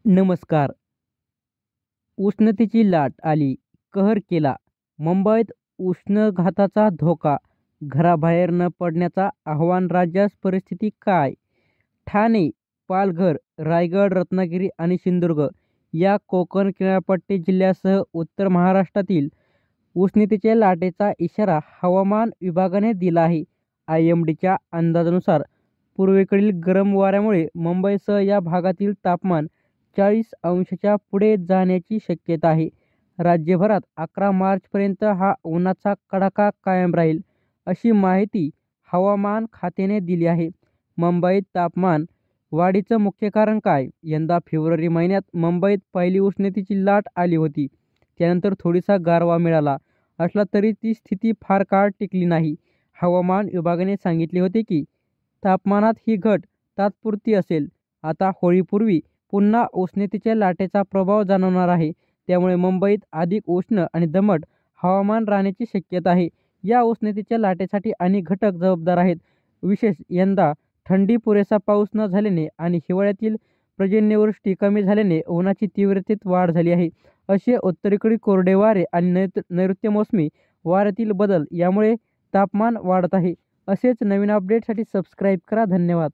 नमस्कार. उष्णतेची लाट आली, कहर केला. मुंबईत उष्माघाताचा धोका, घराबाहेर न पडण्याचं आवाहन. राज्यात परिस्थिती काय? ठाणे, पालघर, रायगड, रत्नागिरी आणि सिंधुदुर्ग या कोकण किनारपट्टी जिल्ह्यांसह उत्तर महाराष्ट्रातील उष्णतेच्या लाटेचा इशारा हवामान विभागाने दिला आहे. आयएमडीच्या अंदाजानुसार पूर्वेकडील गरम वाऱ्यामुळे मुंबईसह या भागातील तापमान 40° पुढे जाण्याची शक्यता आहे. राज्यभरात 11 मार्चपर्यंत हा उन्हाचा कडाका कायम राहील, अशी माहिती हवामान खात्याने दिली आहे. मुंबईत तापमान वाढीचं मुख्य कारण काय? यंदा फेब्रुवारी महिन्यात मुंबईत पहिली उष्णतेची लाट आली होती. त्यानंतर थोडासा गारवा मिळाला असला तरी ती स्थिती फार काळ टिकली नाही. हवामान विभागाने सांगितले होते की तापमानात ही घट तात्पुरती असेल. आता होळीपूर्वी पुन्हा उष्णतेच्या लाटेचा प्रभाव जाणवणार आहे. त्यामुळे मुंबईत अधिक उष्ण आणि दमट हवामान राहण्याची शक्यता आहे. या उष्णतेच्या लाटेसाठी अनेक घटक जबाबदार आहेत. विशेष यंदा थंडी, पुरेसा पाऊस न झाल्याने आणि हिवाळ्यातील पर्जन्यवृष्टी कमी झाल्याने उन्हाची तीव्रतेत वाढ झाली आहे. असे उत्तरेकडील कोरडे वारे आणि नैऋत्य मोसमी वाऱ्यातील बदल यामुळे तापमान वाढत आहे. असेच नवीन अपडेटसाठी सबस्क्राईब करा. धन्यवाद.